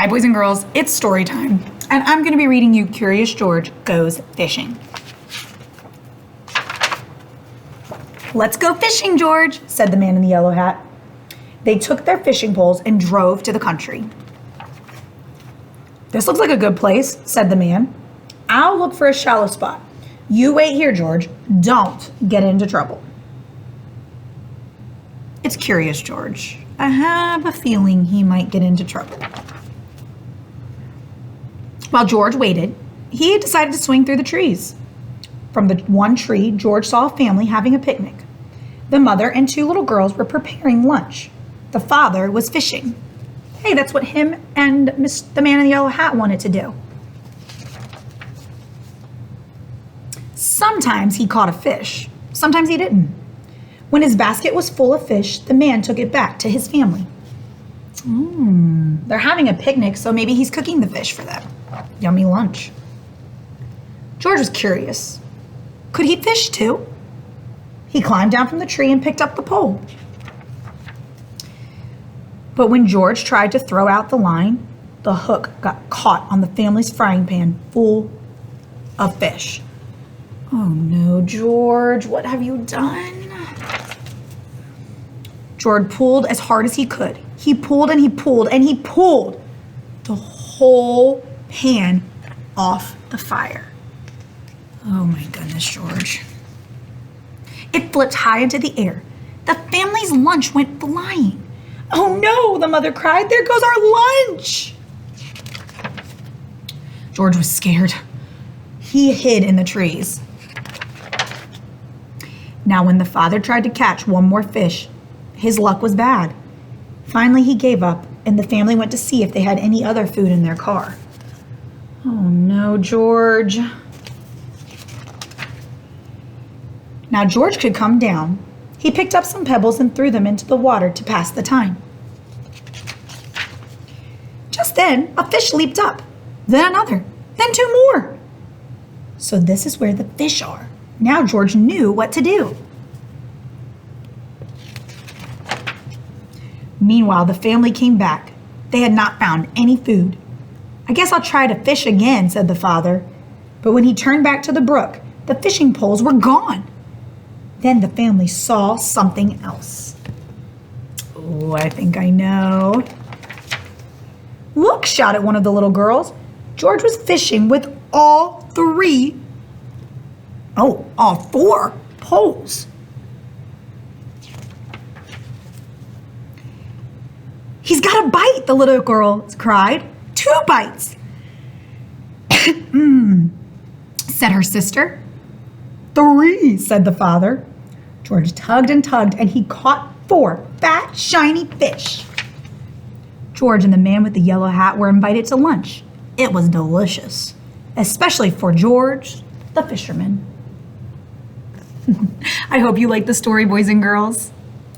Hi, boys and girls, it's story time, and I'm going to be reading you Curious George Goes Fishing. Let's go fishing, George, said the man in the yellow hat. They took their fishing poles and drove to the country. This looks like a good place, said the man. I'll look for a shallow spot. You wait here, George. Don't get into trouble. It's Curious George. I have a feeling he might get into trouble. While George waited, he decided to swing through the trees. From the one tree, George saw a family having a picnic. The mother and two little girls were preparing lunch. The father was fishing. Hey, that's what him and the man in the yellow hat wanted to do. Sometimes he caught a fish. Sometimes he didn't. When his basket was full of fish, the man took it back to his family. They're having a picnic, so maybe he's cooking the fish for them. Yummy lunch. George was curious. Could he fish too? He climbed down from the tree and picked up the pole. But when George tried to throw out the line, the hook got caught on the family's frying pan full of fish. Oh no, George, what have you done? George pulled as hard as he could. He pulled and he pulled and he pulled the whole pan off the fire. Oh my goodness, George. It flipped high into the air. The family's lunch went flying. Oh no, the mother cried. There goes our lunch. George was scared. He hid in the trees. Now, when the father tried to catch one more fish, his luck was bad. Finally, he gave up, and the family went to see if they had any other food in their car. Oh no, George. Now, George could come down. He picked up some pebbles and threw them into the water to pass the time. Just then, a fish leaped up, then another, then two more. So this is where the fish are. Now George knew what to do. Meanwhile, the family came back. They had not found any food. I guess I'll try to fish again, said the father. But when he turned back to the brook, the fishing poles were gone. Then the family saw something else. Oh, I think I know. Look, shouted one of the little girls. George was fishing with all four poles. He's got a bite, the little girl cried. 2 bites, said her sister. 3, said the father. George tugged and tugged, and he caught 4 fat, shiny fish. George and the man with the yellow hat were invited to lunch. It was delicious, especially for George, the fisherman. I hope you liked the story, boys and girls.